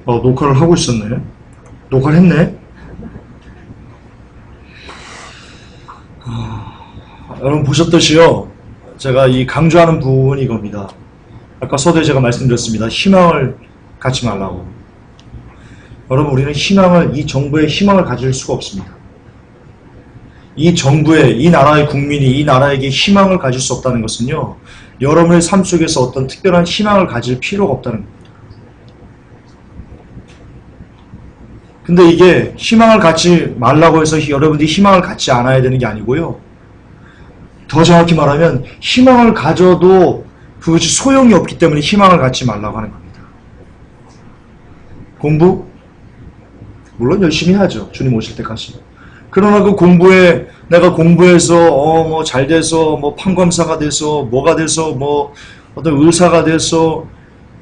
녹화를 하고 있었네. 녹화를 했네. 여러분 보셨듯이요. 제가 이 강조하는 부분이 이겁니다. 아까 서두에 제가 말씀드렸습니다. 희망을 갖지 말라고. 여러분 우리는 이 정부의 희망을 가질 수가 없습니다. 이 정부의, 이 나라의 국민이 이 나라에게 희망을 가질 수 없다는 것은요. 여러분의 삶 속에서 어떤 특별한 희망을 가질 필요가 없다는 겁니다. 근데 이게 희망을 갖지 말라고 해서 여러분들이 희망을 갖지 않아야 되는 게 아니고요. 더 정확히 말하면 희망을 가져도 그것이 소용이 없기 때문에 희망을 갖지 말라고 하는 겁니다. 공부? 물론 열심히 하죠. 주님 오실 때까지. 그러나 그 공부에 내가 공부해서 잘 돼서 판검사가 돼서 뭐가 돼서 어떤 의사가 돼서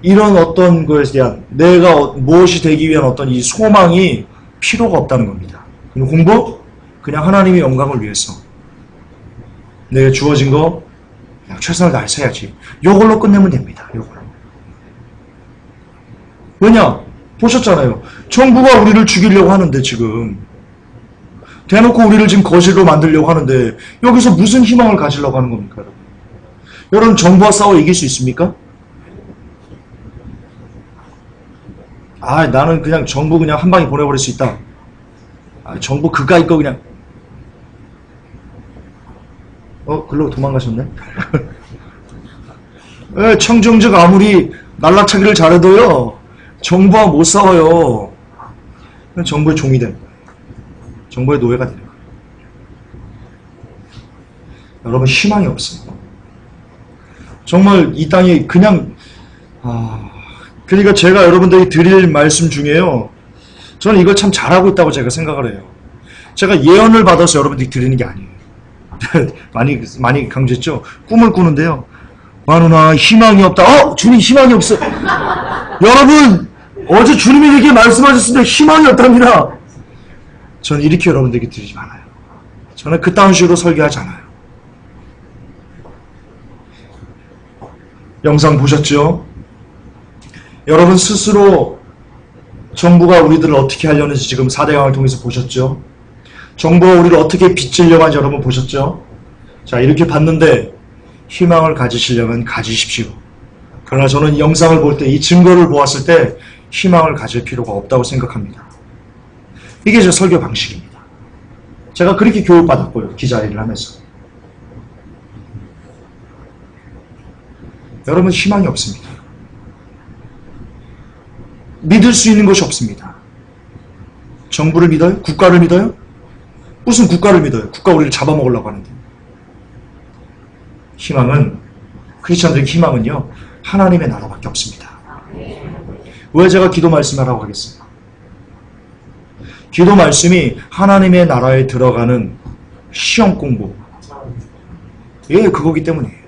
이런 어떤 것에 대한 내가 무엇이 되기 위한 어떤 이 소망이 필요가 없다는 겁니다. 공부? 그냥 하나님의 영광을 위해서 내가 주어진 거 그냥 최선을 다해서 해야지. 이걸로 끝내면 됩니다. 이걸로. 왜냐? 보셨잖아요. 정부가 우리를 죽이려고 하는데 지금 대놓고 우리를 지금 거실로 만들려고 하는데 여기서 무슨 희망을 가지려고 하는 겁니까? 여러분? 여러분 정부와 싸워 이길 수 있습니까? 나는 그냥 정부 그냥 한 방에 보내버릴 수 있다. 정부 그까이 거 그냥 글로 도망가셨네? 청정적 아무리 날라차기를 잘해도요 정부와 못 싸워요. 정부의 종이 되는 거예요. 정부의 노예가 되는 거예요. 여러분 희망이 없습니다. 정말 이 땅이 그냥 그러니까 제가 여러분들이 드릴 말씀 중에요. 저는 이걸 참 잘하고 있다고 제가 생각을 해요. 제가 예언을 받아서 여러분들이 드리는 게 아니에요. 많이 강조했죠. 꿈을 꾸는데요. 마누나 희망이 없다. 주님 희망이 없어. 여러분 어제 주님이 이렇게 말씀하셨는데 희망이 없답니다. 저는 이렇게 여러분들에게 드리지 않아요. 저는 그딴 식으로 설교하지 않아요. 영상 보셨죠? 여러분 스스로 정부가 우리들을 어떻게 하려는지 지금 4대강을 통해서 보셨죠? 정부가 우리를 어떻게 빚지려고 하는지 여러분 보셨죠? 자, 이렇게 봤는데 희망을 가지시려면 가지십시오. 그러나 저는 이 영상을 볼 때, 이 증거를 보았을 때 희망을 가질 필요가 없다고 생각합니다. 이게 제 설교 방식입니다. 제가 그렇게 교육받았고요. 기자 일을 하면서. 여러분 희망이 없습니다. 믿을 수 있는 것이 없습니다. 정부를 믿어요? 국가를 믿어요? 무슨 국가를 믿어요? 국가 우리를 잡아먹으려고 하는데. 희망은, 크리스천들의 희망은요, 하나님의 나라밖에 없습니다. 왜 제가 기도 말씀하라고 하겠어요? 기도 말씀이 하나님의 나라에 들어가는 시험 공부. 그거기 때문이에요.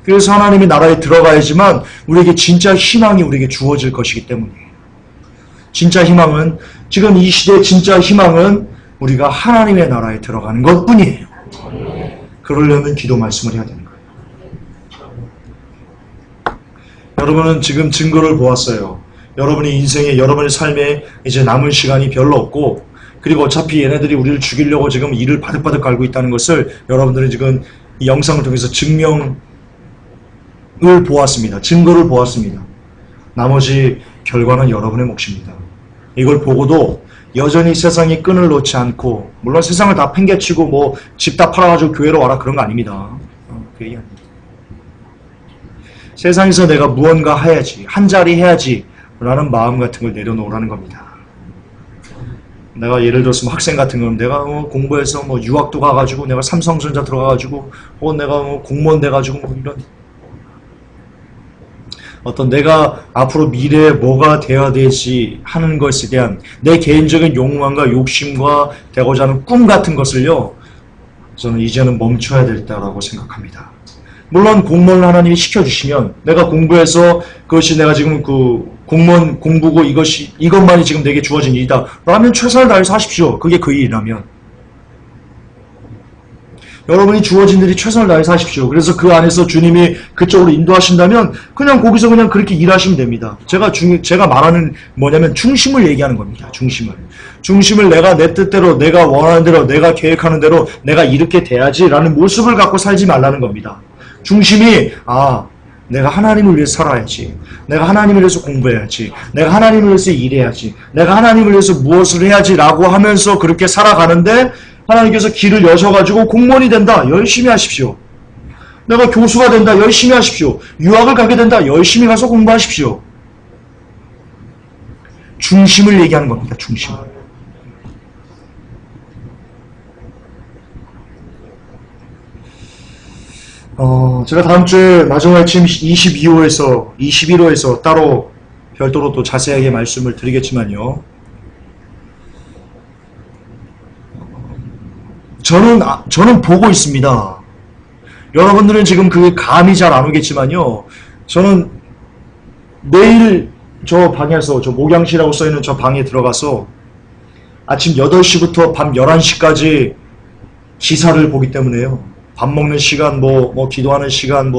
그래서 하나님의 나라에 들어가야지만 우리에게 진짜 희망이 우리에게 주어질 것이기 때문이에요. 진짜 희망은, 지금 이 시대의 진짜 희망은 우리가 하나님의 나라에 들어가는 것뿐이에요. 그러려면 기도 말씀을 해야 되는 거예요. 여러분은 지금 증거를 보았어요. 여러분의 인생에, 여러분의 삶에 이제 남은 시간이 별로 없고, 그리고 어차피 얘네들이 우리를 죽이려고 지금 이를 바득바득 갈고 있다는 것을 여러분들은 지금 이 영상을 통해서 증명을 보았습니다. 증거를 보았습니다. 나머지 결과는 여러분의 몫입니다. 이걸 보고도 여전히 세상이 끈을 놓지 않고, 물론 세상을 다 팽개치고 집 다 팔아가지고 교회로 와라 그런 거 아닙니다. 그 얘기 아닙니다. 세상에서 내가 무언가 해야지, 한 자리 해야지 라는 마음 같은 걸 내려놓으라는 겁니다. 내가 예를 들어서 학생 같은 건 내가 공부해서 유학도 가가지고 내가 삼성전자 들어가가지고 내가 공무원 돼가지고 이런 어떤 내가 앞으로 미래에 뭐가 되어야 되지 하는 것에 대한 내 개인적인 욕망과 욕심과 되고자 하는 꿈 같은 것을요, 저는 이제는 멈춰야 될 때라고 생각합니다. 물론 공무원을 하나님이 시켜주시면 내가 공부해서 그것이 내가 지금 그 공무원 공부고 이것만이 지금 내게 주어진 일이다 라면 최선을 다해서 하십시오. 그게 그 일이라면. 여러분이 주어진 일이 최선을 다해서 하십시오. 그래서 그 안에서 주님이 그쪽으로 인도하신다면 그냥 거기서 그냥 그렇게 일하시면 됩니다. 제가 말하는 뭐냐면 중심을 얘기하는 겁니다. 중심을 내가 내 뜻대로, 내가 원하는 대로, 내가 계획하는 대로 내가 이렇게 돼야지라는 모습을 갖고 살지 말라는 겁니다. 중심이 내가 하나님을 위해서 살아야지. 내가 하나님을 위해서 공부해야지. 내가 하나님을 위해서 일해야지. 내가 하나님을 위해서 무엇을 해야지 라고 하면서 그렇게 살아가는데 하나님께서 길을 여셔가지고 공무원이 된다. 열심히 하십시오. 내가 교수가 된다. 열심히 하십시오. 유학을 가게 된다. 열심히 가서 공부하십시오. 중심을 얘기하는 겁니다. 중심을. 제가 다음 주에 마지막 아침 21호에서 따로 별도로 또 자세하게 말씀을 드리겠지만요. 저는 보고 있습니다. 여러분들은 지금 그게 감이 잘 안 오겠지만요. 저는 매일 저 방에서, 저 목양실이라고 써있는 저 방에 들어가서 아침 8시부터 밤 11시까지 기사를 보기 때문에요. 밥 먹는 시간, 기도하는 시간,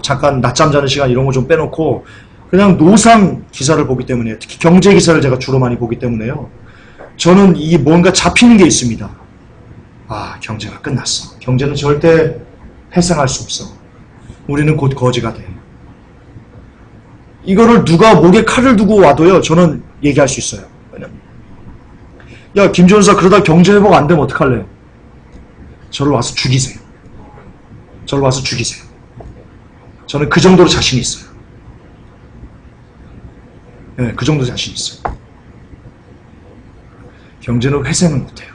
잠깐 낮잠 자는 시간 이런 거 좀 빼놓고 그냥 노상 기사를 보기 때문에, 특히 경제 기사를 제가 주로 많이 보기 때문에요. 저는 이 뭔가 잡히는 게 있습니다. 경제가 끝났어. 경제는 절대 회생할 수 없어. 우리는 곧 거지가 돼. 이거를 누가 목에 칼을 두고 와도요, 저는 얘기할 수 있어요. 야, 김전사 그러다 경제 회복 안 되면 어떡할래요? 저를 와서 죽이세요. 저를 와서 죽이세요. 저는 그 정도로 자신이 있어요. 네, 그 정도 자신이 있어요. 경제는 회생을 못해요.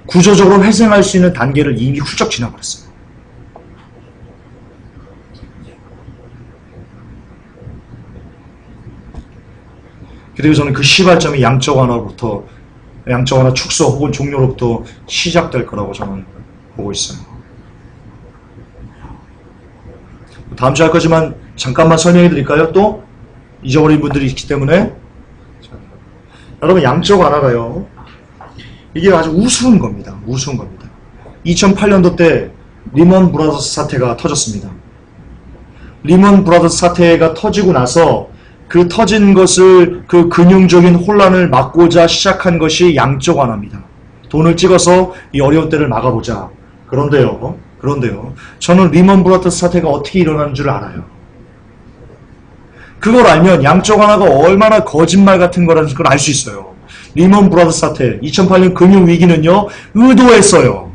구조적으로 회생할 수 있는 단계를 이미 훌쩍 지나버렸어요. 그리고 저는 그 시발점이 양적 완화 축소 혹은 종료로부터 시작될 거라고 저는 보고 있어요. 다음 주에 할 거지만 잠깐만 설명해 드릴까요? 또 잊어버린 분들이 있기 때문에. 여러분, 양적 완화가요, 이게 아주 우스운 겁니다. 2008년도 때 리먼 브라더스 사태가 터졌습니다. 리먼 브라더스 사태가 터지고 나서 그 터진 것을, 그 금융적인 혼란을 막고자 시작한 것이 양적 완화입니다. 돈을 찍어서 이 어려운 때를 막아보자. 그런데요, 저는 리먼 브라더스 사태가 어떻게 일어나는 줄 알아요. 그걸 알면 양적 완화가 얼마나 거짓말 같은 거라는 걸 알 수 있어요. 리먼 브라더스 사태, 2008년 금융위기는요, 의도했어요.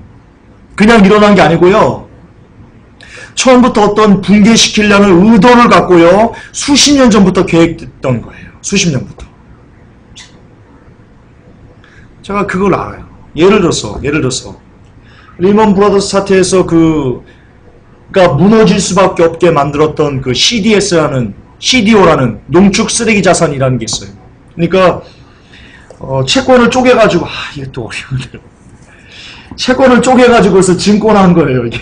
그냥 일어난 게 아니고요. 처음부터 어떤 붕괴시키려는 의도를 갖고요, 수십 년 전부터 계획됐던 거예요. 수십 년부터. 제가 그걸 알아요. 예를 들어서 리먼 브라더스 사태에서 그러니까 무너질 수밖에 없게 만들었던 그 CDO라는 농축 쓰레기 자산이라는 게 있어요. 그러니까 채권을 쪼개가지고, 이게 또 어려운데. 채권을 쪼개가지고서 증권한 거예요. 이게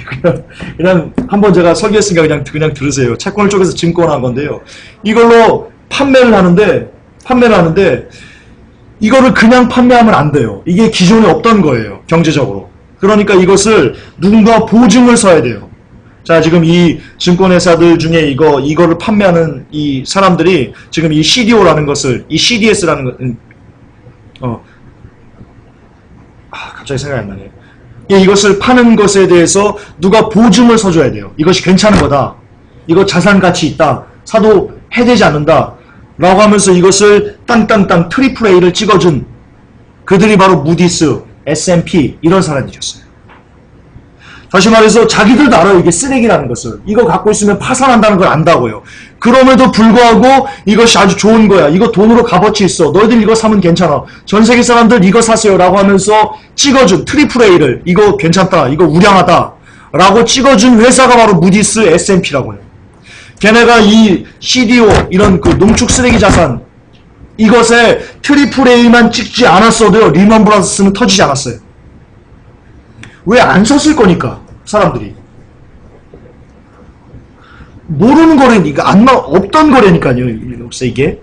그냥 한번 제가 설계했으니까 그냥 들으세요. 채권을 쪼개서 증권한 건데요. 이걸로 판매를 하는데 이거를 그냥 판매하면 안 돼요. 이게 기존에 없던 거예요. 경제적으로. 그러니까 이것을 누군가 보증을 서야 돼요. 자, 지금 이 증권회사들 중에 이거를 판매하는 이 사람들이 지금 이 CDO라는 것을, 이 CDS라는 것, 갑자기 생각이 안 나네요. 이것을 파는 것에 대해서 누가 보증을 서줘야 돼요. 이것이 괜찮은 거다. 이거 자산 가치 있다. 사도 해되지 않는다. 라고 하면서 이것을 땅땅땅 트리플 A를 찍어준 그들이 바로 무디스, S&P 이런 사람들이었어요. 다시 말해서 자기들도 알아요. 이게 쓰레기라는 것을. 이거 갖고 있으면 파산한다는 걸 안다고요. 그럼에도 불구하고 이것이 아주 좋은 거야. 이거 돈으로 값어치 있어. 너희들 이거 사면 괜찮아. 전 세계 사람들 이거 사세요. 라고 하면서 찍어준 트리플 A를, 이거 괜찮다. 이거 우량하다. 라고 찍어준 회사가 바로 무디스, S&P라고요. 걔네가 이 CDO, 이런 그 농축 쓰레기 자산, 이것에 트리플 A만 찍지 않았어도요, 리먼 브라더스는 터지지 않았어요. 왜 안 섰을 거니까, 사람들이. 모르는 거래니까, 없던 거래니까요, 이게.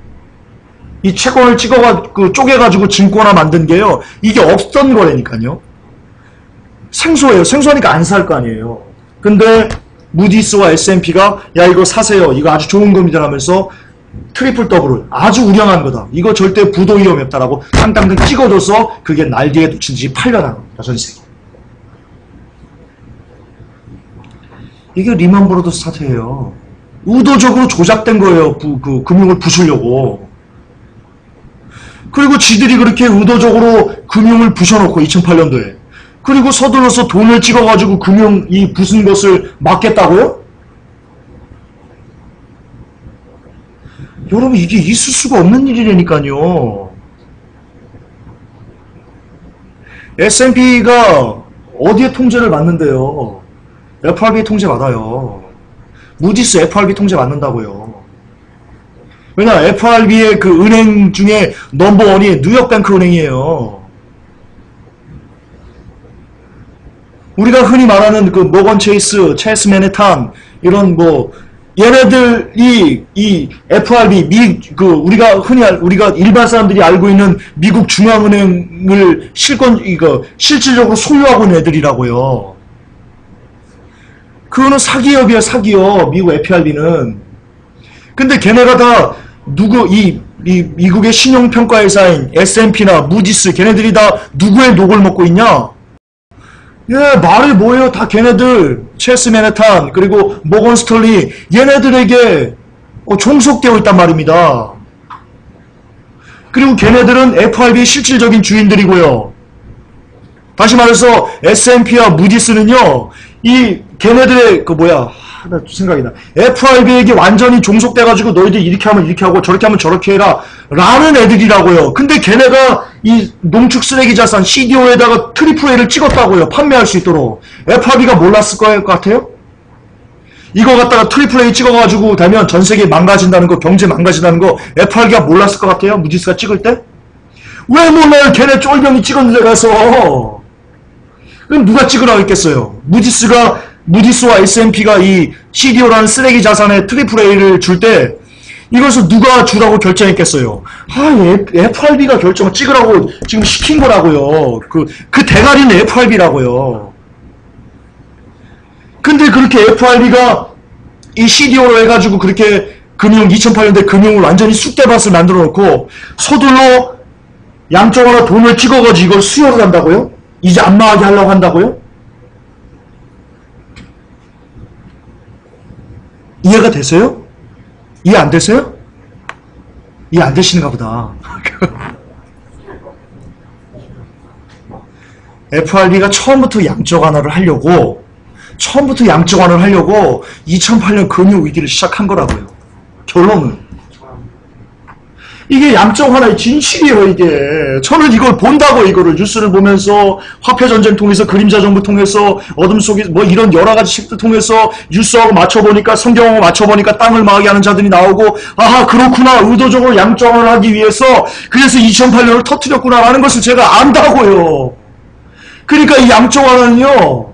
이 채권을 쪼개가지고 증권화 만든 게요, 이게 없던 거래니까요. 생소해요. 생소하니까 안 살 거 아니에요. 근데 무디스와 S&P가 야 이거 사세요. 이거 아주 좋은 겁니다 하면서 트리플 더블을 아주 우량한 거다. 이거 절대 부도 위험이 없다라고 땅땅땅 찍어줘서 그게 날개에 놓친 지 8년 한 겁니다. 전 세계. 이게 리만 브러더스 사태예요. 의도적으로 조작된 거예요. 그 금융을 부수려고. 그리고 지들이 그렇게 의도적으로 금융을 부셔놓고 2008년도에 그리고 서둘러서 돈을 찍어가지고 금융 이 부순 것을 막겠다고요? 여러분 이게 있을 수가 없는 일이라니까요. S&P가 어디에 통제를 받는데요? FRB 통제 받아요. 무디스 FRB 통제 받는다고요. 왜냐 FRB의 그 은행 중에 넘버원이 뉴욕뱅크 은행이에요. 우리가 흔히 말하는 그 모건 체이스, 체스 맨해탄 이런 뭐 얘네들이 이 FRB 우리가 일반 사람들이 알고 있는 미국 중앙은행을 실질적으로 소유하고 있는 애들이라고요. 그거는 사기업이야, 사기업. 미국 FRB는. 근데 걔네가 다 이 미국의 신용평가회사인 S&P나 무디스 걔네들이 다 누구의 녹을 먹고 있냐? 예, 말이 뭐예요? 다 걔네들 체스 맨해탄 그리고 모건 스털리 얘네들에게 종속되어 있단 말입니다. 그리고 걔네들은 FRB의 실질적인 주인들이고요. 다시 말해서 S&P와 무디스는요, 이 걔네들의 나 생각이 나. FRB에게 완전히 종속돼가지고 너희들 이렇게 하면 이렇게 하고 저렇게 하면 저렇게 해라 라는 애들이라고요. 근데 걔네가 이 농축 쓰레기 자산 CDO에다가 트리플 A를 찍었다고요. 판매할 수 있도록. FRB가 몰랐을 것 같아요? 이거 갖다가 트리플 A 찍어가지고 되면 전 세계 망가진다는 거, 경제 망가진다는 거 FRB가 몰랐을 것 같아요? 무디스가 찍을 때? 왜 몰라요? 걔네 쫄병이 찍었는데 가서. 그럼 누가 찍으라고 했겠어요? 무디스와 S&P가 이 CDO라는 쓰레기 자산에 트리플 A를 줄 때 이것을 누가 주라고 결정했겠어요? FRB가 결정을 찍으라고 지금 시킨 거라고요. 그 대가리는 FRB라고요. 근데 그렇게 FRB가 이 CDO로 해가지고 그렇게 2008년대 금융을 완전히 쑥대밭을 만들어 놓고 서둘러 양쪽으로 돈을 찍어가지고 이걸 수혈을 한다고요? 이제 안 망하게 하려고 한다고요? 이해가 되세요? 이해 안 되세요? 이해 안 되시는가 보다. FRB가 처음부터 양적 완화를 하려고 2008년 금융위기를 시작한 거라고요. 결론은. 이게 양적 완화의 진실이에요, 이게. 저는 이걸 본다고, 이거를. 뉴스를 보면서, 화폐전쟁 통해서, 그림자 정부 통해서, 어둠 속에, 이런 여러 가지 식들 통해서, 뉴스하고 맞춰보니까, 성경하고 맞춰보니까 땅을 망하게 하는 자들이 나오고, 아하, 그렇구나. 의도적으로 양적 완화를 하기 위해서, 그래서 2008년을 터뜨렸구나라는 것을 제가 안다고요. 그러니까 이 양적 완화는요,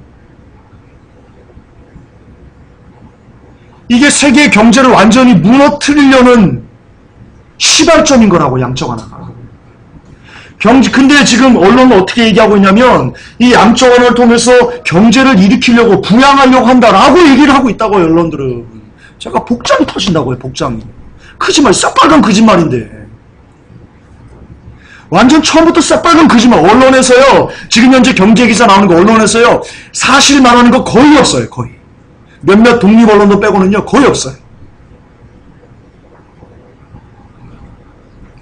이게 세계 경제를 완전히 무너뜨리려는 시발점인 거라고, 양적 완화가. 근데 지금 언론은 어떻게 얘기하고 있냐면, 이 양적 완화를 통해서 경제를 일으키려고, 부양하려고 한다라고 얘기를 하고 있다고요, 언론들은. 제가 복장이 터진다고요, 복장이. 거짓말, 새빨간 거짓말인데. 완전 처음부터 새빨간 거짓말. 언론에서요, 지금 현재 경제기사 나오는 거 언론에서요, 사실 말하는 거 거의 없어요, 거의. 몇몇 독립 언론도 빼고는요, 거의 없어요.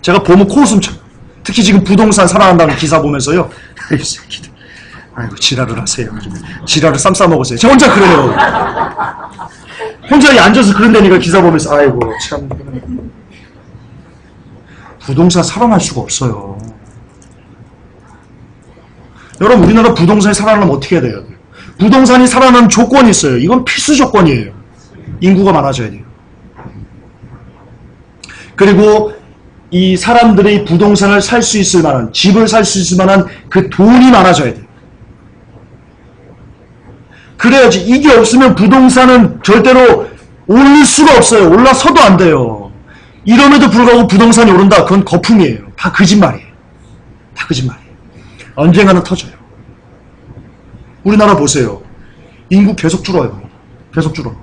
제가 보면 코웃음 쳐요. 특히 지금 부동산 살아난다는 기사 보면서요. 이 새끼들. 아이고, 지랄을 하세요. 지랄을 쌈 싸먹으세요. 저 혼자 그래요. 혼자 앉아서 그런다니까 기사 보면서. 아이고, 참. 부동산 살아날 수가 없어요. 여러분, 우리나라 부동산이 살아나면 어떻게 해야 돼요? 부동산이 살아나는 조건이 있어요. 이건 필수 조건이에요. 인구가 많아져야 돼요. 그리고 이 사람들의 부동산을 살 수 있을 만한, 집을 살 수 있을 만한 그 돈이 많아져야 돼요. 그래야지. 이게 없으면 부동산은 절대로 오를 수가 없어요. 올라서도 안 돼요. 이럼에도 불구하고 부동산이 오른다. 그건 거품이에요. 다 거짓말이에요. 다 거짓말이에요. 언젠가는 터져요. 우리나라 보세요. 인구 계속 줄어요. 계속 줄어.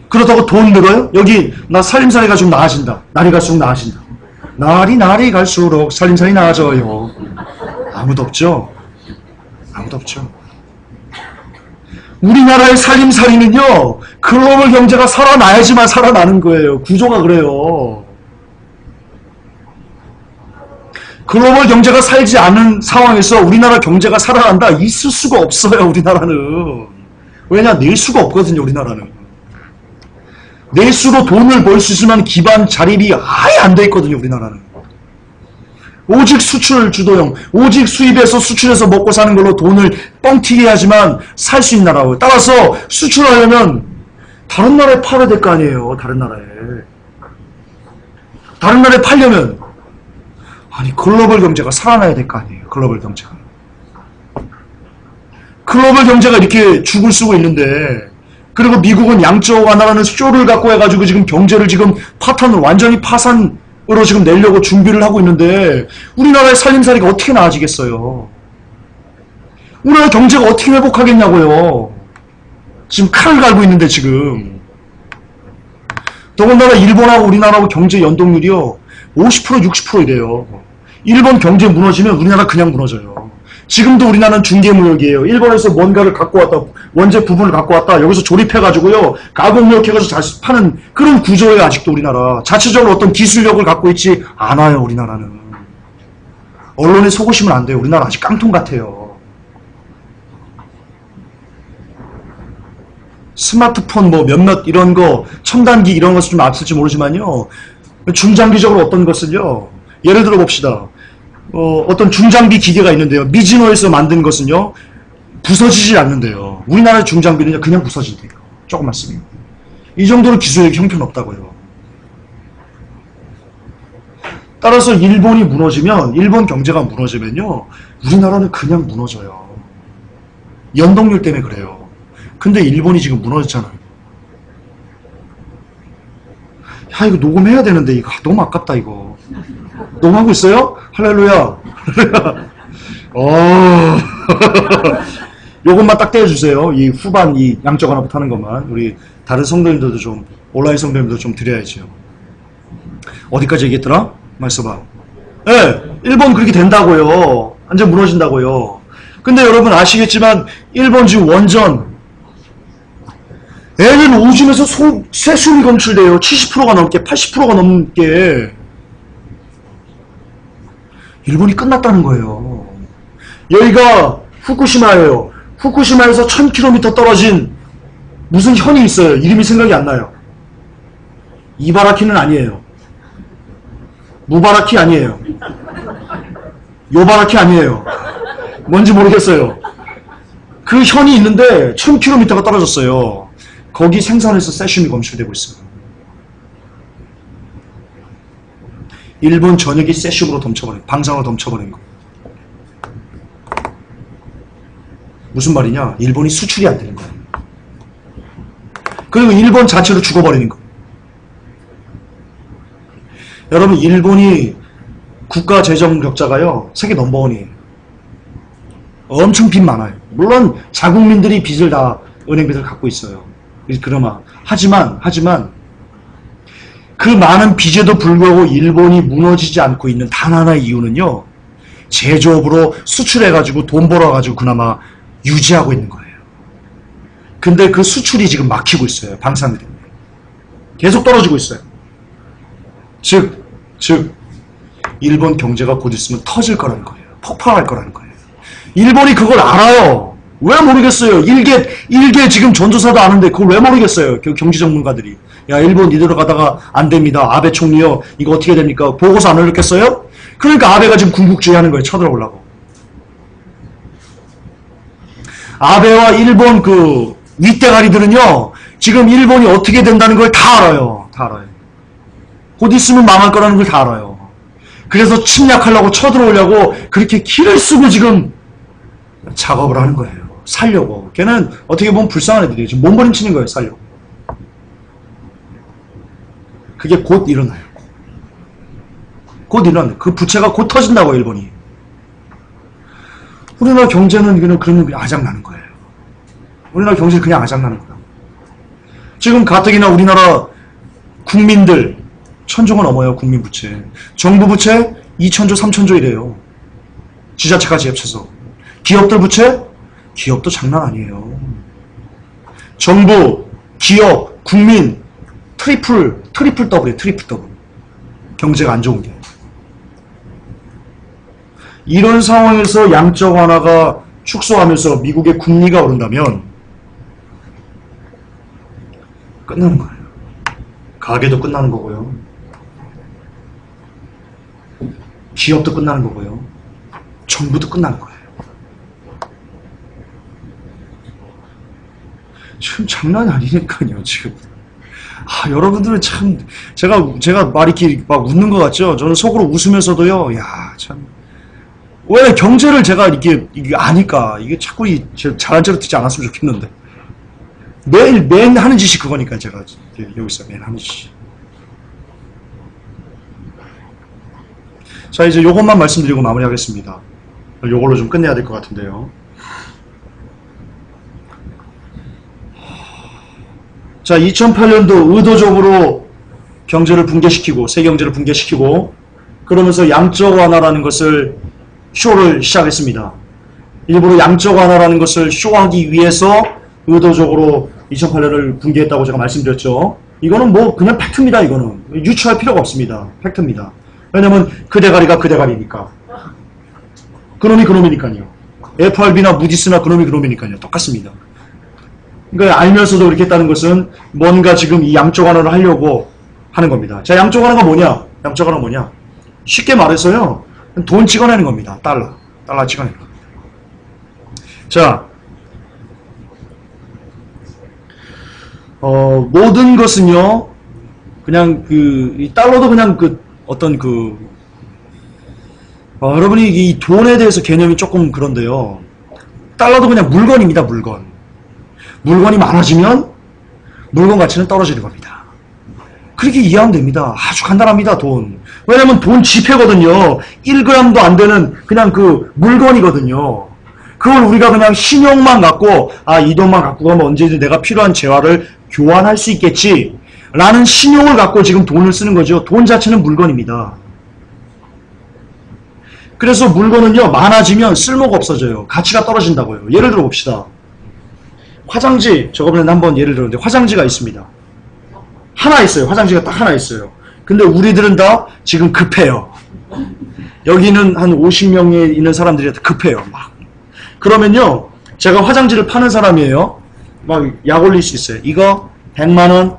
그렇다고 돈 늘어요? 여기 나 살림살이가 좀 나아진다. 날이 갈수록 나아진다. 날이 갈수록 살림살이 나아져요. 아무도 없죠? 아무도 없죠. 우리나라의 살림살이는요, 글로벌 경제가 살아나야지만 살아나는 거예요. 구조가 그래요. 글로벌 경제가 살지 않은 상황에서 우리나라 경제가 살아난다? 있을 수가 없어요, 우리나라는. 왜냐? 낼 수가 없거든요, 우리나라는. 내수로 돈을 벌 수 있으면 기반 자립이 아예 안 돼 있거든요, 우리나라는. 오직 수출 주도형, 오직 수입해서 수출해서 먹고 사는 걸로 돈을 뻥튀기 해야지만 살 수 있는 나라고. 따라서 수출하려면 다른 나라에 팔아야 될 거 아니에요, 다른 나라에. 다른 나라에 팔려면 아니 글로벌 경제가 살아나야 될 거 아니에요, 글로벌 경제가. 글로벌 경제가 이렇게 죽을 쓰고 있는데, 그리고 미국은 양적 완화라는 쇼를 갖고 해가지고 지금 경제를 지금 완전히 파산으로 지금 내려고 준비를 하고 있는데, 우리나라의 살림살이가 어떻게 나아지겠어요? 우리나라 경제가 어떻게 회복하겠냐고요? 지금 칼을 갈고 있는데 지금. 더군다나 일본하고 우리나라하고 경제 연동률이요 50% 60% 이래요. 일본 경제 무너지면 우리나라 그냥 무너져요. 지금도 우리나라는 중개무역이에요. 일본에서 뭔가를 갖고 왔다, 원재 부분을 갖고 왔다, 여기서 조립해가지고요, 가공무역 해가지고 다시 파는 그런 구조예요, 아직도 우리나라. 자체적으로 어떤 기술력을 갖고 있지 않아요, 우리나라는. 언론에 속으시면 안 돼요. 우리나라 아직 깡통 같아요. 스마트폰 뭐 몇몇 이런 거, 첨단기 이런 것은 좀 앞설지 모르지만요, 중장기적으로 어떤 것을요, 예를 들어 봅시다. 어떤 중장비 기계가 있는데요. 미즈노에서 만든 것은요, 부서지질 않는데요. 우리나라의 중장비는요, 그냥 부서진대요. 조금만 쓰면. 이 정도로 기술력이 형편없다고요. 따라서 일본이 무너지면, 일본 경제가 무너지면요, 우리나라는 그냥 무너져요. 연동률 때문에 그래요. 근데 일본이 지금 무너졌잖아요. 야, 이거 녹음해야 되는데, 이거 너무 아깝다, 이거. 녹음하고 있어요? 할렐루야. 요것만 딱 떼어주세요. 이 후반 이 양쪽 하나부터 하는 것만. 우리 다른 성도님들도 좀, 온라인 성도님들도 좀 드려야죠. 어디까지 얘기했더라? 말써봐. 예, 일본 그렇게 된다고요. 완전 무너진다고요. 근데 여러분 아시겠지만, 일본 지금 원전, 애들 오줌에서 세수이 검출돼요. 70%가 넘게, 80%가 넘게. 일본이 끝났다는 거예요. 여기가 후쿠시마예요. 후쿠시마에서 1000km 떨어진 무슨 현이 있어요. 이름이 생각이 안 나요. 이바라키는 아니에요. 무바라키 아니에요. 요바라키 아니에요. 뭔지 모르겠어요. 그 현이 있는데 1000km가 떨어졌어요. 거기 생산해서 세슘이 검출되고 있어요. 일본 전역이 세슘으로 덮쳐버린, 방사능으로 덮쳐버린 거. 무슨 말이냐? 일본이 수출이 안 되는 거예요. 그리고 일본 자체로 죽어버리는 거. 여러분, 일본이 국가 재정 격자가요, 세계 넘버원이에요. 엄청 빚 많아요. 물론 자국민들이 빚을 다, 은행 빚을 갖고 있어요. 그나마. 하지만 그 많은 빚에도 불구하고 일본이 무너지지 않고 있는 단 하나의 이유는요, 제조업으로 수출해가지고 돈 벌어가지고 그나마 유지하고 있는 거예요. 근데 그 수출이 지금 막히고 있어요. 방사능 때문에. 계속 떨어지고 있어요. 즉, 일본 경제가 곧 있으면 터질 거라는 거예요. 폭발할 거라는 거예요. 일본이 그걸 알아요. 왜 모르겠어요? 일개 지금 전조사도 아는데 그걸 왜 모르겠어요? 경제 전문가들이. 야, 일본 이대로 가다가 안 됩니다. 아베 총리요. 이거 어떻게 됩니까? 보고서 안 올렸겠어요? 그러니까 아베가 지금 궁극주의 하는 거예요. 쳐들어오려고. 아베와 일본 그 윗대가리들은요, 지금 일본이 어떻게 된다는 걸 다 알아요. 다 알아요. 곧 있으면 망할 거라는 걸 다 알아요. 그래서 침략하려고 쳐들어오려고 그렇게 기를 쓰고 지금 작업을 하는 거예요. 살려고. 걔는 어떻게 보면 불쌍한 애들이에요. 지금 몸부림치는 거예요. 살려고. 그게 곧 일어나요. 곧 일어나요. 그 부채가 곧 터진다고, 일본이. 우리나라 경제는 그냥 아작나는 거예요. 우리나라 경제는 그냥 아작나는 거예요. 지금 가뜩이나 우리나라 국민들 1,000조가 넘어요. 국민 부채. 정부 부채 2,000조, 3,000조 이래요. 지자체까지 합쳐서. 기업들 부채? 기업도 장난 아니에요. 정부, 기업, 국민 트리플 더블이에요. 트리플 더블. 경제가 안 좋은 게. 이런 상황에서 양적 완화가 축소하면서 미국의 금리가 오른다면 끝나는 거예요. 가게도 끝나는 거고요. 기업도 끝나는 거고요. 정부도 끝나는 거예요. 지금 장난이 아니니까요, 지금. 여러분들은 참, 제가 말 이렇게 막 웃는 것 같죠? 저는 속으로 웃으면서도요, 참. 왜 경제를 제가 이게 아니까, 이게 자꾸 잘한 채로 듣지 않았으면 좋겠는데. 매일 하는 짓이 그거니까, 제가 여기서 매일 하는 짓이. 자, 이제 요것만 말씀드리고 마무리하겠습니다. 요걸로 좀 끝내야 될 것 같은데요. 자, 2008년도 의도적으로 경제를 붕괴시키고, 세계 경제를 붕괴시키고, 그러면서 양적 완화라는 것을 쇼를 시작했습니다. 일부러 양적 완화라는 것을 쇼하기 위해서 의도적으로 2008년을 붕괴했다고 제가 말씀드렸죠. 이거는 뭐 그냥 팩트입니다. 이거는 유추할 필요가 없습니다. 팩트입니다. 왜냐면 그 대가리가 그 대가리니까. 그놈이 그놈이니까요. FRB나 무디스나 그놈이 그놈이니까요. 똑같습니다. 그러니까 알면서도 그렇게 했다는 것은 뭔가 지금 이 양적 완화를 하려고 하는 겁니다. 자, 양적 완화가 뭐냐? 양적 완화가 뭐냐? 쉽게 말해서요. 돈 찍어내는 겁니다. 달러 찍어내는 겁니다. 자, 모든 것은요, 그냥 이 달러도 그냥 여러분이 이 돈에 대해서 개념이 조금 그런데요. 달러도 그냥 물건입니다, 물건. 물건이 많아지면 물건 가치는 떨어지는 겁니다. 그렇게 이해하면 됩니다. 아주 간단합니다, 돈. 왜냐면 돈 지폐거든요. 1g도 안 되는 그냥 그 물건이거든요. 그걸 우리가 그냥 신용만 갖고, 이 돈만 갖고 가면 언제든 내가 필요한 재화를 교환할 수 있겠지. 라는 신용을 갖고 지금 돈을 쓰는 거죠. 돈 자체는 물건입니다. 그래서 물건은요, 많아지면 쓸모가 없어져요. 가치가 떨어진다고요. 예를 들어 봅시다. 화장지, 저번에 한번 예를 들었는데, 화장지가 있습니다. 하나 있어요. 화장지가 딱 하나 있어요. 근데 우리들은 다 지금 급해요. 여기는 한 50명에 있는 사람들이 급해요. 막. 그러면요, 제가 화장지를 파는 사람이에요. 막 약 올릴 수 있어요. 이거 100만원.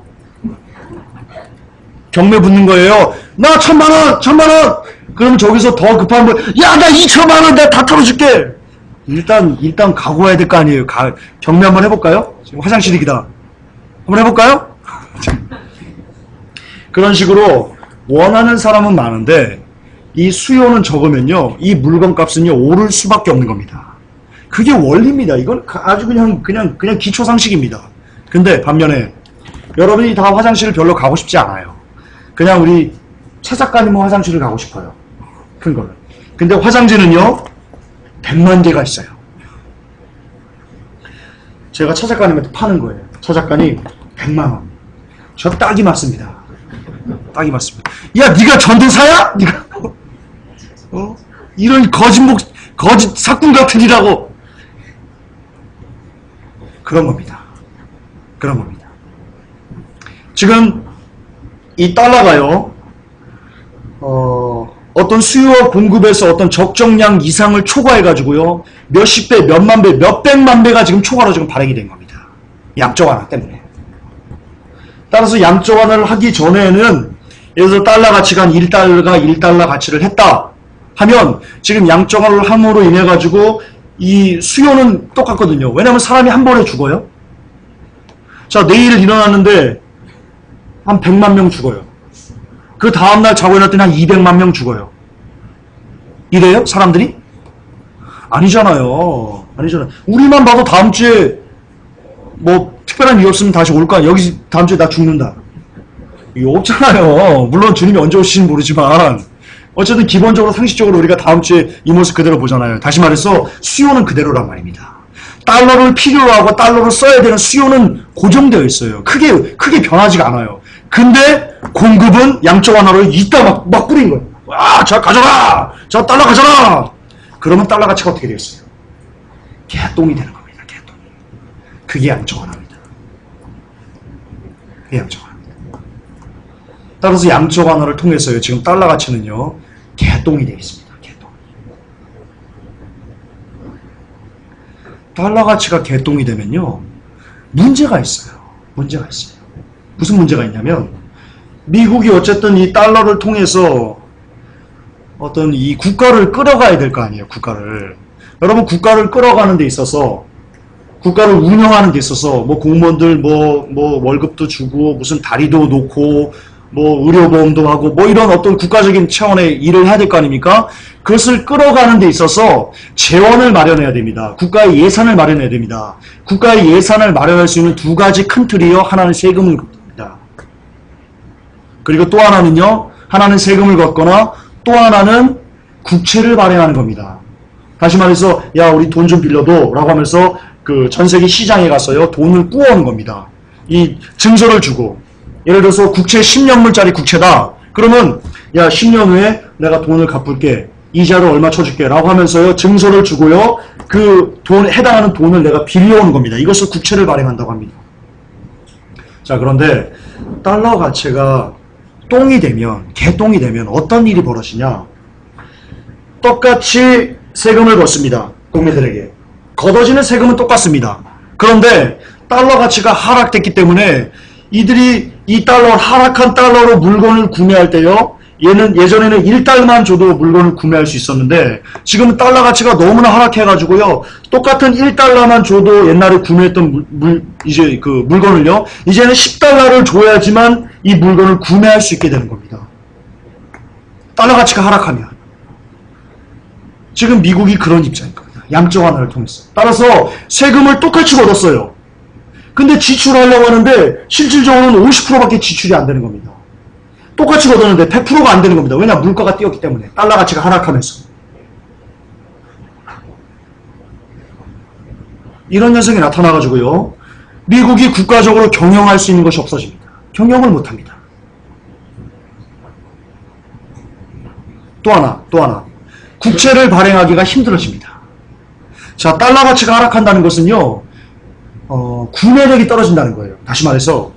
경매 붙는 거예요. 나 1,000만원! 그럼 저기서 더 급한 분, 야, 나 2,000만원 내가 다 털어줄게! 일단 각오해야 될 거 아니에요. 경매 한번 해볼까요? 지금 화장실이기다. 한번 해볼까요? 그런 식으로 원하는 사람은 많은데 이 수요는 적으면요, 이 물건 값은요 오를 수밖에 없는 겁니다. 그게 원리입니다. 이건 아주 그냥 기초 상식입니다. 근데 반면에 여러분이 다 화장실을 별로 가고 싶지 않아요. 그냥 우리 최 작가님은 화장실을 가고 싶어요. 큰 거는. 근데 화장지는요 100만 개가 있어요. 제가 최 작가님한테 파는 거예요. 최 작가님 100만원. 저 딱이 맞습니다. 딱이 맞습니다. 야, 네가 전도사야? 네가 이런 거짓 사꾼 같은 이라고. 그런 겁니다. 그런 겁니다. 지금 이 달러가요, 어떤 수요와 공급에서 어떤 적정량 이상을 초과해가지고요, 몇십 배, 몇만 배, 몇백만 배가 지금 초과로 지금 발행이 된 겁니다. 양적 완화 때문에. 따라서 양적 완화를 하기 전에는, 예를 들어 달러 가치가 한 1달러가 1달러 가치를 했다 하면, 지금 양적 완화를 함으로 인해가지고 이 수요는 똑같거든요. 왜냐하면 사람이 한 번에 죽어요. 자, 내일 일어났는데 한 100만 명 죽어요. 그 다음날 자고 일어났더니 한 200만 명 죽어요. 이래요? 사람들이? 아니잖아요. 우리만 봐도 다음 주에 뭐 특별한 이유 없으면 다시 올까? 여기 다음 주에 나 죽는다. 이거 없잖아요. 물론 주님이 언제 오실지는 모르지만 어쨌든 기본적으로 상식적으로 우리가 다음 주에 이 모습 그대로 보잖아요. 다시 말해서 수요는 그대로란 말입니다. 달러를 필요로 하고 달러를 써야 되는 수요는 고정되어 있어요. 크게 변하지가 않아요. 근데 공급은 양적 완화로 이따 막 뿌린 거예요. 와, 자 가져라! 자 달러 가져라! 그러면 달러 가치가 어떻게 되겠어요? 개똥이 되는 겁니다. 개똥. 그게 양적 완화입니다. 그게 양적 완화입니다. 따라서 양적 완화를 통해서요. 지금 달러 가치는요. 개똥이 되어 있습니다. 개똥. 달러 가치가 개똥이 되면요. 문제가 있어요. 문제가 있어요. 무슨 문제가 있냐면 미국이 어쨌든 이 달러를 통해서 어떤 이 국가를 끌어가야 될 거 아니에요. 국가를. 여러분 국가를 끌어가는 데 있어서 국가를 운영하는 데 있어서 뭐 공무원들 뭐 월급도 주고 무슨 다리도 놓고 뭐 의료보험도 하고 뭐 이런 어떤 국가적인 차원의 일을 해야 될 거 아닙니까? 그것을 끌어가는 데 있어서 재원을 마련해야 됩니다. 국가의 예산을 마련해야 됩니다. 국가의 예산을 마련할 수 있는 두 가지 큰 틀이요. 하나는 세금을 걷습니다. 그리고 또 하나는요. 하나는 세금을 걷거나 또 하나는 국채를 발행하는 겁니다. 다시 말해서 야 우리 돈 좀 빌려도 라고 하면서 그 전 세계 시장에 가서요. 돈을 꾸어오는 겁니다. 이 증서를 주고 예를 들어서 국채 10년물짜리 국채다. 그러면 야 10년 후에 내가 돈을 갚을게. 이자를 얼마 쳐줄게 라고 하면서요. 증서를 주고요. 그 돈 해당하는 돈을 내가 빌려오는 겁니다. 이것을 국채를 발행한다고 합니다. 자 그런데 달러 가치가 똥이 되면 개똥이 되면 어떤 일이 벌어지냐. 똑같이 세금을 걷습니다. 국민들에게. 걷어지는 세금은 똑같습니다. 그런데 달러 가치가 하락됐기 때문에 이들이 이 하락한 달러로 물건을 구매할 때요. 예전에는 1달러만 줘도 물건을 구매할 수 있었는데 지금은 달러 가치가 너무나 하락해가지고요. 똑같은 1달러만 줘도 옛날에 구매했던 이제 그 물건을요. 이제는 10달러를 줘야지만 이 물건을 구매할 수 있게 되는 겁니다. 달러 가치가 하락하면. 지금 미국이 그런 입장인 겁니다. 양적 완화를 통해서. 따라서 세금을 똑같이 걷었어요. 근데 지출하려고 하는데 실질적으로는 50%밖에 지출이 안 되는 겁니다. 똑같이 걷었는데 100%가 안 되는 겁니다. 왜냐? 물가가 뛰었기 때문에. 달러 가치가 하락하면서. 이런 현상이 나타나가지고요. 미국이 국가적으로 경영할 수 있는 것이 없어집니다. 경영을 못합니다. 또 하나. 국채를 발행하기가 힘들어집니다. 자, 달러 가치가 하락한다는 것은요. 구매력이 떨어진다는 거예요. 다시 말해서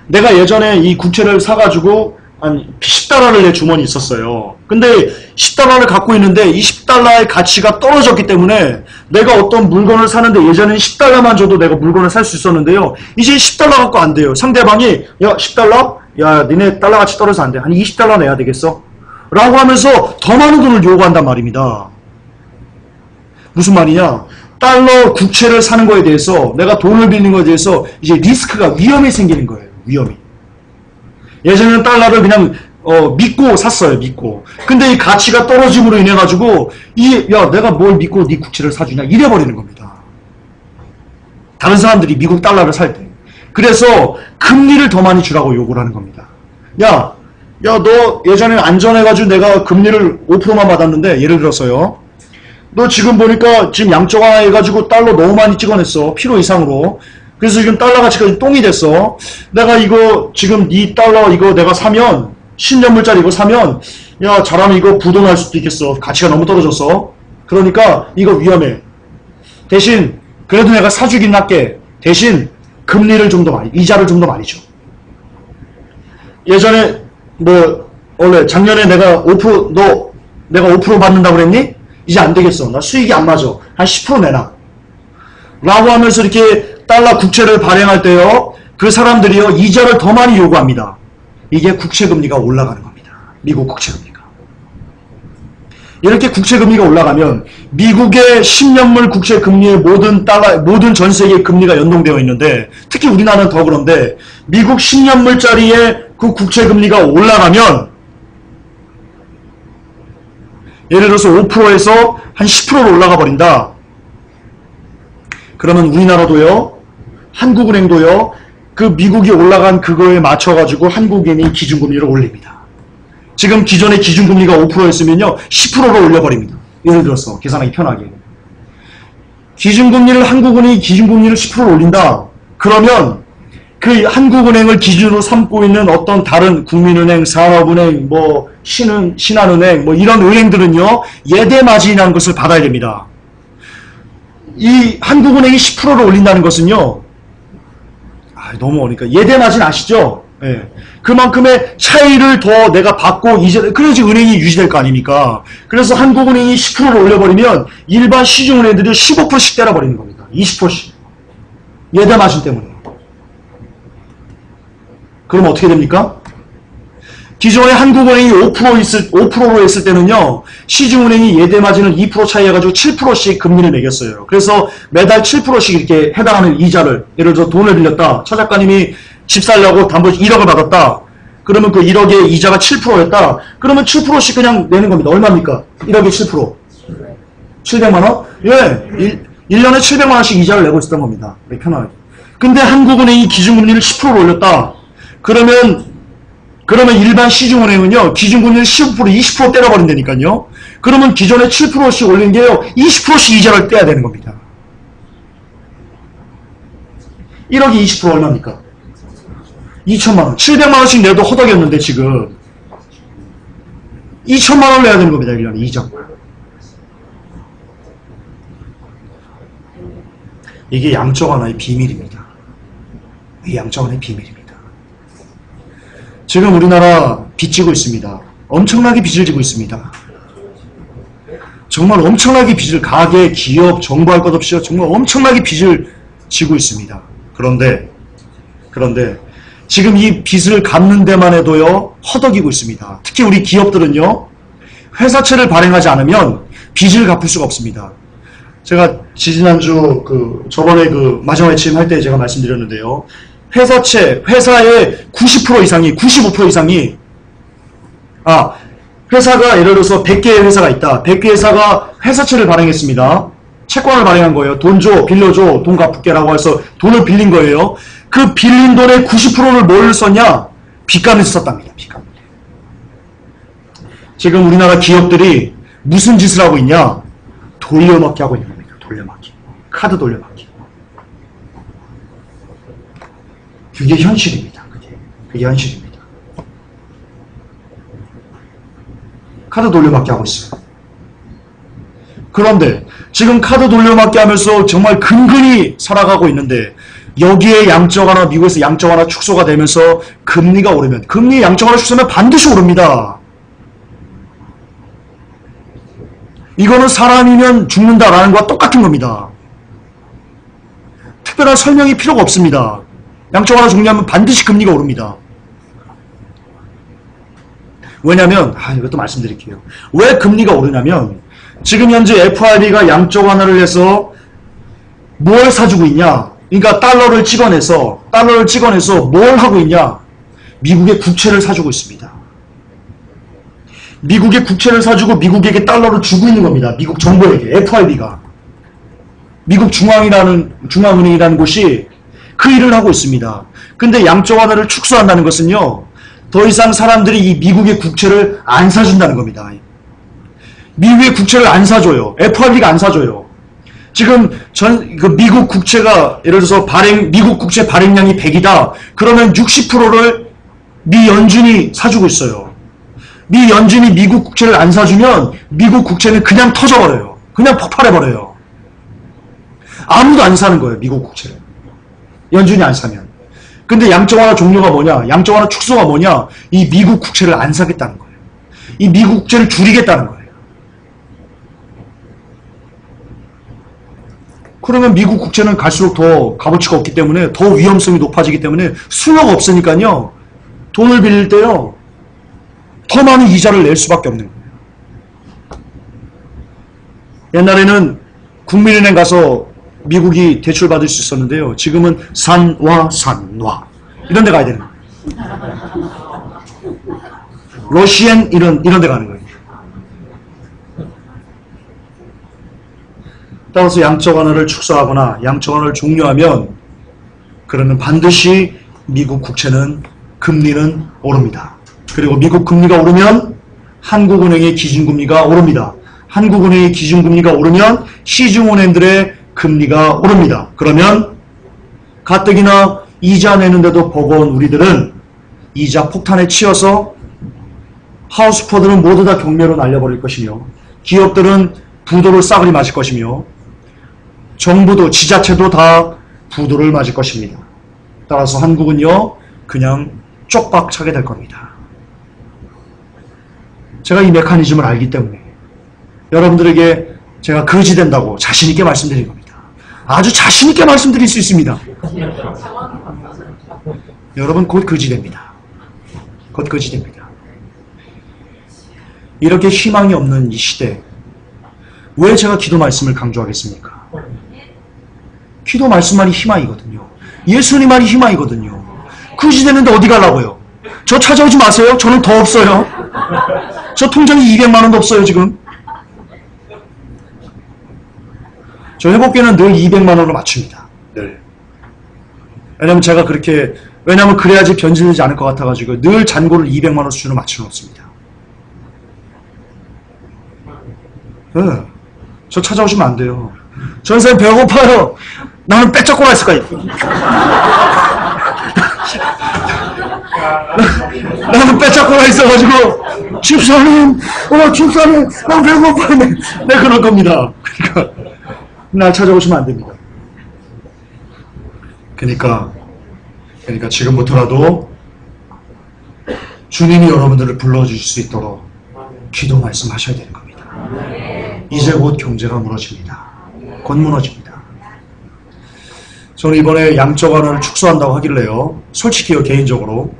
내가 예전에 이 국채를 사가지고 한 10달러를 내 주머니에 있었어요. 근데 10달러를 갖고 있는데 이 10달러의 가치가 떨어졌기 때문에 내가 어떤 물건을 사는데 예전에는 10달러만 줘도 내가 물건을 살 수 있었는데요. 이제 10달러 갖고 안 돼요. 상대방이 야 10달러? 야 니네 달러 가치 떨어져서 안 돼. 한 20달러 내야 되겠어? 라고 하면서 더 많은 돈을 요구한단 말입니다. 무슨 말이냐? 달러 국채를 사는 거에 대해서 내가 돈을 빌리는 거에 대해서 이제 리스크가 위험이 생기는 거예요. 위험이. 예전에는 달러를 그냥 믿고 샀어요. 믿고. 근데 이 가치가 떨어짐으로 인해 가지고 야 내가 뭘 믿고 네 국채를 사주냐 이래버리는 겁니다. 다른 사람들이 미국 달러를 살 때. 그래서 금리를 더 많이 주라고 요구를 하는 겁니다. 야 너 예전에는 안전해가지고 내가 금리를 5%만 받았는데 예를 들어서요. 너 지금 보니까 지금 양적 완화 해가지고 달러 너무 많이 찍어냈어. 필요 이상으로. 그래서 지금 달러 가치가 똥이 됐어. 내가 이거 지금 이 달러 이거 내가 사면 10년물짜리 이거 사면 야 잘하면 이거 부도날 수도 있겠어. 가치가 너무 떨어졌어. 그러니까 이거 위험해. 대신 그래도 내가 사주긴 할게. 대신 금리를 좀 더 많이 이자를 좀 더 많이 줘. 예전에 원래 작년에 내가 5% 내가 5% 받는다고 그랬니? 이제 안 되겠어. 나 수익이 안 맞아. 한 10% 내놔. 라고 하면서 이렇게 달러 국채를 발행할 때요. 그 사람들이요. 이자를 더 많이 요구합니다. 이게 국채금리가 올라가는 겁니다. 미국 국채금리가. 이렇게 국채금리가 올라가면 미국의 10년물 국채금리의 모든 전 세계의 금리가 연동되어 있는데 특히 우리나라는 더 그런데 미국 10년물짜리의 그 국채금리가 올라가면 예를 들어서 5%에서 한 10%로 올라가 버린다. 그러면 우리나라도요. 한국은행도요. 그 미국이 올라간 그거에 맞춰가지고 한국인이 기준금리를 올립니다. 지금 기존의 기준금리가 5%였으면요 10%로 올려버립니다. 예를 들어서 계산하기 편하게. 기준금리를 한국은행이 기준금리를 10%로 올린다. 그러면 그 한국은행을 기준으로 삼고 있는 어떤 다른 국민은행, 산업은행, 뭐 신한은행, 뭐 이런 은행들은요 예대 마진이라는 것을 받아야 됩니다. 이 한국은행이 10%를 올린다는 것은요, 너무 어려우니까 예대 마진 아시죠? 예. 그만큼의 차이를 더 내가 받고 이제 그래야지 은행이 유지될 거 아닙니까? 그래서 한국은행이 10%를 올려버리면 일반 시중은행들이 15%씩 때려버리는 겁니다. 20%씩 예대 마진 때문에. 그럼 어떻게 됩니까? 기존에 한국은행이 5%로 했을 때는요, 시중은행이 예대마진을 2% 차이 해가지고 7%씩 금리를 매겼어요. 그래서 매달 7%씩 이렇게 해당하는 이자를, 예를 들어서 돈을 빌렸다. 차 작가님이 집 살려고 담보 1억을 받았다. 그러면 그 1억의 이자가 7%였다. 그러면 7%씩 그냥 내는 겁니다. 얼마입니까? 1억에 7%. 700만원? 예. 1년에 700만원씩 이자를 내고 있었던 겁니다. 편하게. 근데 한국은행이 기준금리를 10%로 올렸다. 그러면 일반 시중은행은요, 기준금리를 15%, 20% 때려버린다니까요. 그러면 기존에 7%씩 올린 게요, 20%씩 이자를 떼야 되는 겁니다. 1억이 20% 얼마입니까? 2천만원. 700만원씩 내도 허덕이었는데 지금 2천만원을 내야 되는 겁니다. 1년에 이자. 이게 양적 완화의 비밀입니다. 이게 양적 완화의 비밀입니다. 지금 우리나라 빚지고 있습니다. 엄청나게 빚을 지고 있습니다. 정말 엄청나게 빚을, 가계, 기업, 정부 할 것 없이 정말 엄청나게 빚을 지고 있습니다. 그런데 지금 이 빚을 갚는 데만 해도요 허덕이고 있습니다. 특히 우리 기업들은요 회사채를 발행하지 않으면 빚을 갚을 수가 없습니다. 제가 지지난주 저번에 마지막 회침 할 때 제가 말씀드렸는데요. 회사의 90% 이상이, 95% 이상이, 회사가 예를 들어서 100개의 회사가 있다. 100개 회사가 회사채를 발행했습니다. 채권을 발행한 거예요. 돈 줘, 빌려줘, 돈 갚을게라고 해서 돈을 빌린 거예요. 그 빌린 돈의 90%를 뭘 썼냐? 빚감에서 썼답니다. 빚감. 지금 우리나라 기업들이 무슨 짓을 하고 있냐? 돌려막기 하고 있는 겁니다. 돌려막기. 카드 돌려막기. 그게 현실입니다. 그게 현실입니다. 카드 돌려막기 하고 있어요. 그런데 지금 카드 돌려막기 하면서 정말 근근히 살아가고 있는데 여기에 양적 완화, 미국에서 양적 완화 축소가 되면서 금리가 오르면, 금리 양적 완화 축소면 반드시 오릅니다. 이거는 사람이면 죽는다라는 것과 똑같은 겁니다. 특별한 설명이 필요가 없습니다. 양적 완화 종료하면 반드시 금리가 오릅니다. 왜냐면 이것도 말씀드릴게요. 왜 금리가 오르냐면 지금 현재 FRB가 양적 완화를 해서 뭘 사주고 있냐? 그러니까 달러를 찍어내서 뭘 하고 있냐? 미국의 국채를 사주고 있습니다. 미국의 국채를 사주고 미국에게 달러를 주고 있는 겁니다. 미국 정부에게, FRB가. 미국 중앙은행이라는 곳이 그 일을 하고 있습니다. 근데 양적 완화를 축소한다는 것은요, 더 이상 사람들이 이 미국의 국채를 안 사준다는 겁니다. 미국의 국채를 안 사줘요. FRB가 안 사줘요. 지금 미국 국채가 예를 들어서 미국 국채 발행량이 100이다. 그러면 60%를 미 연준이 사주고 있어요. 미 연준이 미국 국채를 안 사주면 미국 국채는 그냥 터져버려요. 그냥 폭발해버려요. 아무도 안 사는 거예요. 미국 국채를. 연준이 안 사면. 근데 양적 완화 종료가 뭐냐? 양적 완화 축소가 뭐냐? 이 미국 국채를 안 사겠다는 거예요. 이 미국 국채를 줄이겠다는 거예요. 그러면 미국 국채는 갈수록 더 값어치가 없기 때문에 더 위험성이 높아지기 때문에 수요가 없으니까요. 돈을 빌릴 때요. 더 많은 이자를 낼 수밖에 없는 거예요. 옛날에는 국민은행 가서 미국이 대출 받을 수 있었는데요. 지금은 산와 이런 데 가야 되는 거예요. 러시안 이런 데 가는 거예요. 따라서 양적 완화를 축소하거나 양적 완화를 종료하면 그러면 반드시 미국 국채는 금리는 오릅니다. 그리고 미국 금리가 오르면 한국은행의 기준금리가 오릅니다. 한국은행의 기준금리가 오르면 시중은행들의 금리가 오릅니다. 그러면 가뜩이나 이자 내는데도 버거운 우리들은 이자 폭탄에 치여서 하우스포들은 모두 다 경매로 날려버릴 것이며, 기업들은 부도를 싸그리 맞을 것이며, 정부도 지자체도 다 부도를 맞을 것입니다. 따라서 한국은요 그냥 쪽박 차게 될 겁니다. 제가 이 메커니즘을 알기 때문에 여러분들에게 제가 거지된다고 자신있게 말씀드린 겁니다. 아주 자신있게 말씀드릴 수 있습니다. 여러분 곧 거지됩니다. 곧 거지됩니다. 이렇게 희망이 없는 이 시대, 왜 제가 기도 말씀을 강조하겠습니까? 기도 말씀만이 희망이거든요. 예수님 말이 희망이거든요. 거지되는데 어디 가려고요? 저 찾아오지 마세요. 저는 더 없어요. 저 통장에 200만 원도 없어요 지금. 저 회복계는 늘 200만 원으로 맞춥니다. 늘. 왜냐면 그래야지 변질되지 않을 것 같아가지고 늘 잔고를 200만 원 수준으로 맞춰놓습니다. 네. 저 찾아오시면 안 돼요. 전사님 배고파요. 나는 빼짝거나 있을 거야. 나는 빼짝거나 있어가지고 집사님, 집사님, 나 배고파요. 네, 그럴 겁니다. 그러니까 날 찾아오시면 안 됩니다. 그러니까 지금부터라도 주님이 여러분들을 불러주실 수 있도록 기도 말씀하셔야 되는 겁니다. 이제 곧 경제가 무너집니다. 곧 무너집니다. 저는 이번에 양적 완화를 축소한다고 하길래요. 솔직히요, 개인적으로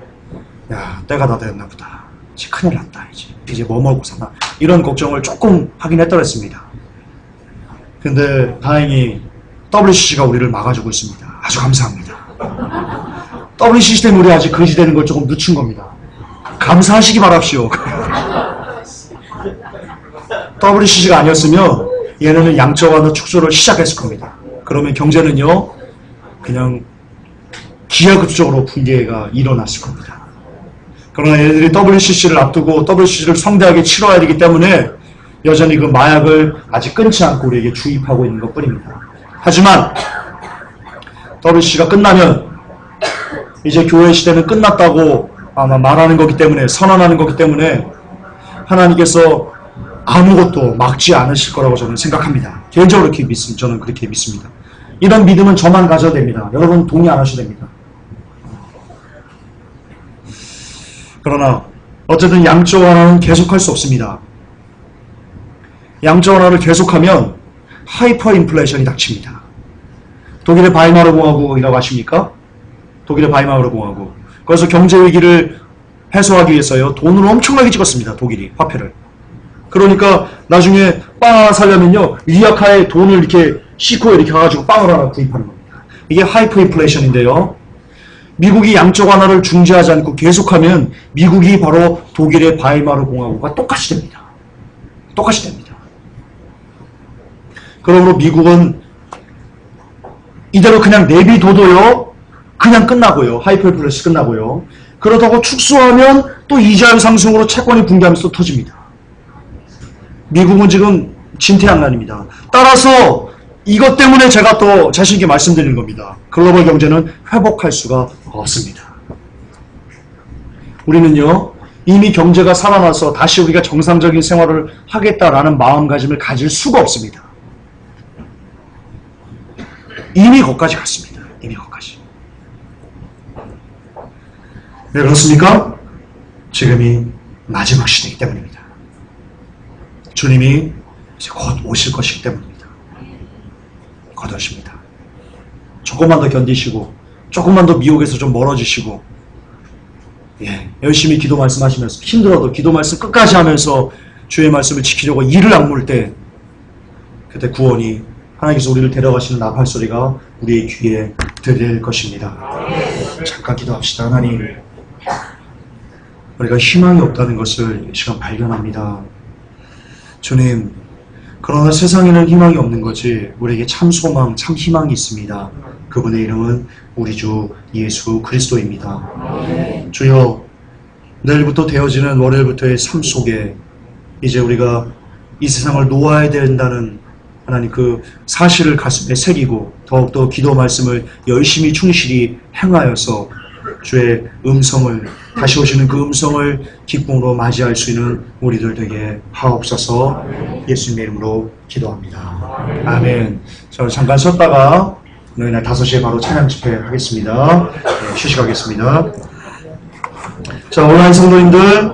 야, 때가 다 됐나 보다. 이제 큰일 났다. 이제 뭐 먹고 사나. 이런 걱정을 조금 하긴 했더랬습니다. 근데 다행히 WCC가 우리를 막아주고 있습니다. 아주 감사합니다. WCC 때문에 우리 아직 거지되는 걸 조금 늦춘 겁니다. 감사하시기 바랍시오. WCC가 아니었으면 얘네는 양적 완화 축소를 시작했을 겁니다. 그러면 경제는요 그냥 기하급수적으로 붕괴가 일어났을 겁니다. 그러나 얘네들이 WCC를 앞두고 WCC를 성대하게 치러야 되기 때문에 여전히 그 마약을 아직 끊지 않고 우리에게 주입하고 있는 것 뿐입니다. 하지만 WCC가 끝나면 이제 교회 시대는 끝났다고 아마 말하는 거기 때문에, 선언하는 거기 때문에 하나님께서 아무것도 막지 않으실 거라고 저는 생각합니다. 개인적으로 저는 그렇게 믿습니다. 이런 믿음은 저만 가져야 됩니다. 여러분 동의 안 하셔도 됩니다. 그러나 어쨌든 양적 완화는 계속할 수 없습니다. 양적 완화를 계속하면 하이퍼 인플레이션이 닥칩니다. 독일의 바이마르 공화국이라고 아십니까? 독일의 바이마르 공화국. 그래서 경제 위기를 해소하기 위해서요 돈을 엄청나게 찍었습니다. 독일이 화폐를. 그러니까 나중에 빵 하나 사려면요 리아카에 돈을 이렇게 싣고 이렇게 가가지고 빵을 하나 구입하는 겁니다. 이게 하이퍼 인플레이션인데요. 미국이 양적 완화를 중지하지 않고 계속하면 미국이 바로 독일의 바이마르 공화국과 똑같이 됩니다. 똑같이 됩니다. 그러므로 미국은 이대로 그냥 내비둬도요 그냥 끝나고요. 하이퍼 인플레이션 끝나고요. 그렇다고 축소하면 또 이자율 상승으로 채권이 붕괴하면서 또 터집니다. 미국은 지금 진퇴양난입니다. 따라서 이것 때문에 제가 또 자신있게 말씀드리는 겁니다. 글로벌 경제는 회복할 수가 없습니다. 우리는요 이미 경제가 살아나서 다시 우리가 정상적인 생활을 하겠다라는 마음가짐을 가질 수가 없습니다. 이미 거기까지 갔습니다. 이미 거기까지. 왜 그렇습니까? 지금이 마지막 시대이기 때문입니다. 주님이 이제 곧 오실 것이기 때문입니다. 곧 오십니다. 조금만 더 견디시고 조금만 더 미혹에서 좀 멀어지시고 열심히 기도 말씀하시면서 힘들어도 기도 말씀 끝까지 하면서 주의 말씀을 지키려고 이를 악물 때 그때 구원이 하나님께서 우리를 데려가시는 나팔 소리가 우리의 귀에 들릴 것입니다. 잠깐 기도합시다. 하나님, 우리가 희망이 없다는 것을 이 시간 발견합니다. 주님, 그러나 세상에는 희망이 없는 거지 우리에게 참 소망, 참 희망이 있습니다. 그분의 이름은 우리 주 예수 그리스도입니다. 주여, 내일부터 되어지는 월요일부터의 삶 속에 이제 우리가 이 세상을 놓아야 된다는 하나님 그 사실을 가슴에 새기고 더욱더 기도 말씀을 열심히 충실히 행하여서 주의 음성을 다시 오시는 그 음성을 기쁨으로 맞이할 수 있는 우리들 되게 하옵소서. 예수님의 이름으로 기도합니다. 아멘. 저 잠깐 쉬었다가 너희날 5시에 바로 찬양 집회 하겠습니다. 네, 휴식하겠습니다. 자, 온라인 성도님들